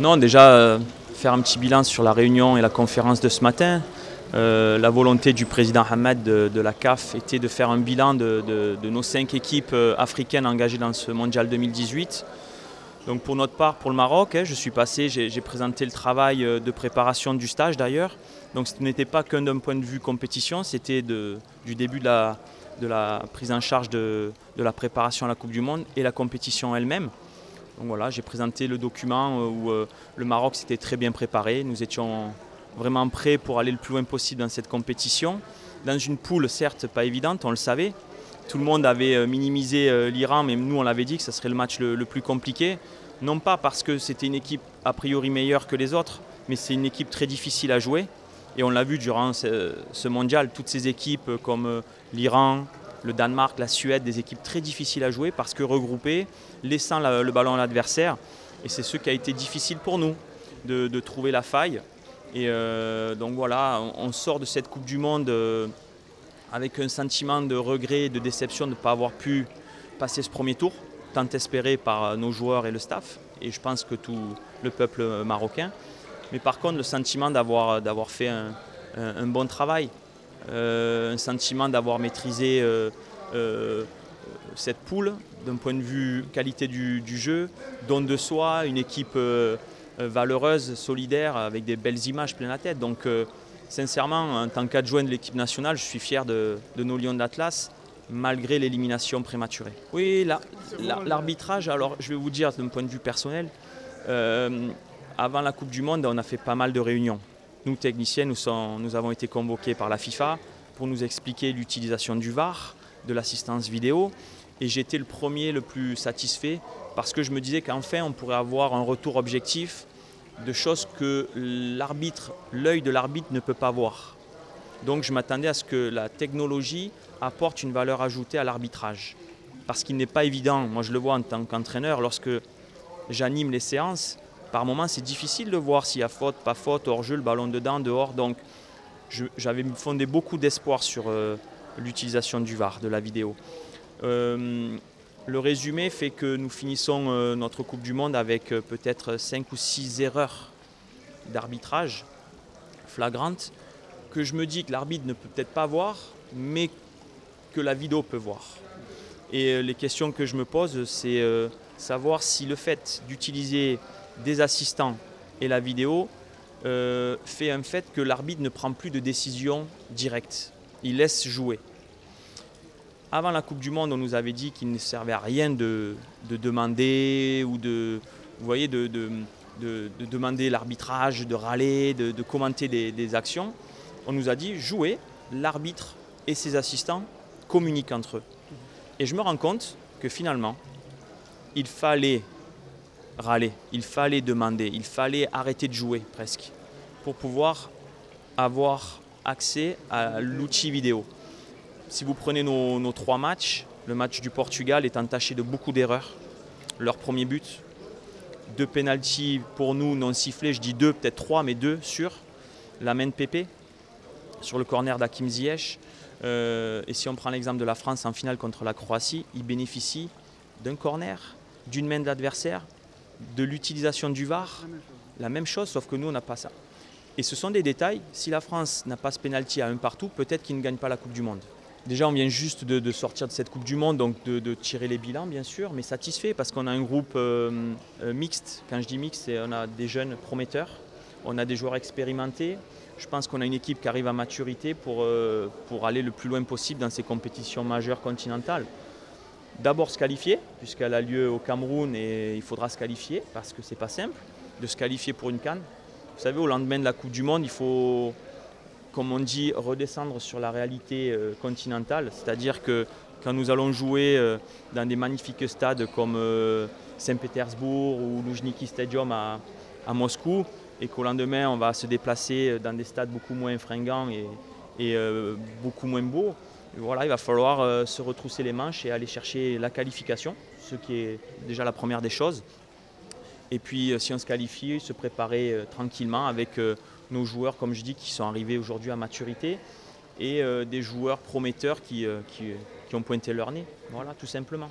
Non, déjà, faire un petit bilan sur la réunion et la conférence de ce matin. La volonté du président Ahmed de la CAF était de faire un bilan de nos 5 équipes africaines engagées dans ce mondial 2018. Donc pour notre part, pour le Maroc, je suis passé, j'ai présenté le travail de préparation du stage d'ailleurs. Donc ce n'était pas qu'un d'un point de vue compétition, c'était du début de la prise en charge de la préparation à la Coupe du Monde et la compétition elle-même. Donc voilà, j'ai présenté le document où le Maroc s'était très bien préparé. Nous étions vraiment prêts pour aller le plus loin possible dans cette compétition. Dans une poule certes pas évidente, on le savait. Tout le monde avait minimisé l'Iran, mais nous on l'avait dit que ce serait le match le plus compliqué. Non pas parce que c'était une équipe a priori meilleure que les autres, mais c'est une équipe très difficile à jouer. Et on l'a vu durant ce mondial, toutes ces équipes comme l'Iran, le Danemark, la Suède, des équipes très difficiles à jouer parce que regroupées, laissant le ballon à l'adversaire. Et c'est ce qui a été difficile pour nous, de trouver la faille. Et donc voilà, on sort de cette Coupe du Monde avec un sentiment de regret et de déception de ne pas avoir pu passer ce premier tour, tant espéré par nos joueurs et le staff, et je pense que tout le peuple marocain. Mais par contre, le sentiment d'avoir fait un bon travail, un sentiment d'avoir maîtrisé cette poule d'un point de vue qualité du jeu, don de soi, une équipe valeureuse, solidaire, avec des belles images plein la tête. Donc sincèrement, en tant qu'adjoint de l'équipe nationale, je suis fier de nos Lions d'Atlas, malgré l'élimination prématurée. Oui, l'arbitrage, alors je vais vous dire d'un point de vue personnel, avant la Coupe du Monde, on a fait pas mal de réunions. Nous, techniciens, nous avons été convoqués par la FIFA pour nous expliquer l'utilisation du VAR, de l'assistance vidéo. Et j'étais le premier le plus satisfait parce que je me disais qu'enfin, on pourrait avoir un retour objectif de choses que l'œil de l'arbitre ne peut pas voir. Donc je m'attendais à ce que la technologie apporte une valeur ajoutée à l'arbitrage. Parce qu'il n'est pas évident, moi je le vois en tant qu'entraîneur, lorsque j'anime les séances, par moments c'est difficile de voir s'il y a faute, pas faute, hors-jeu, le ballon dedans, dehors. Donc j'avais fondé beaucoup d'espoir sur l'utilisation du VAR, de la vidéo. Le résumé fait que nous finissons notre Coupe du Monde avec peut-être 5 ou 6 erreurs d'arbitrage flagrantes que je me dis que l'arbitre ne peut peut-être pas voir, mais que la vidéo peut voir. Et les questions que je me pose, c'est savoir si le fait d'utiliser des assistants et la vidéo fait un fait que l'arbitre ne prend plus de décision directe. Il laisse jouer. Avant la Coupe du Monde, on nous avait dit qu'il ne servait à rien de demander ou de demander l'arbitrage, de râler, de commenter des actions. On nous a dit jouer, l'arbitre et ses assistants communiquent entre eux. Et je me rends compte que finalement, il fallait râler, il fallait demander, il fallait arrêter de jouer presque pour pouvoir avoir accès à l'outil vidéo. Si vous prenez nos 3 matchs, le match du Portugal est entaché de beaucoup d'erreurs. Leur premier but, 2 pénaltys pour nous non sifflés, je dis 2, peut-être 3, mais 2 sur la main de Pépé, sur le corner d'Hakim Ziyech. Et si on prend l'exemple de la France en finale contre la Croatie, ils bénéficient d'un corner, d'une main de l'adversaire, de l'utilisation du VAR, la même chose, sauf que nous on n'a pas ça. Et ce sont des détails, si la France n'a pas ce pénalty à 1 partout, peut-être qu'ils ne gagnent pas la Coupe du Monde. Déjà, on vient juste de sortir de cette Coupe du Monde, donc de tirer les bilans, bien sûr, mais satisfait parce qu'on a un groupe mixte. Quand je dis mixte, on a des jeunes prometteurs, on a des joueurs expérimentés. Je pense qu'on a une équipe qui arrive à maturité pour aller le plus loin possible dans ces compétitions majeures continentales. D'abord se qualifier, puisqu'elle a lieu au Cameroun et il faudra se qualifier, parce que c'est pas simple de se qualifier pour une CAN. Vous savez, au lendemain de la Coupe du Monde, il faut, comme on dit, redescendre sur la réalité continentale. C'est-à-dire que quand nous allons jouer dans des magnifiques stades comme Saint-Pétersbourg ou Loujniki Stadium à Moscou, et qu'au lendemain on va se déplacer dans des stades beaucoup moins fringants et beaucoup moins beaux, et voilà, il va falloir se retrousser les manches et aller chercher la qualification, ce qui est déjà la première des choses. Et puis si on se qualifie, se préparer tranquillement avec nos joueurs, comme je dis, qui sont arrivés aujourd'hui à maturité et des joueurs prometteurs qui ont pointé leur nez. Voilà, tout simplement.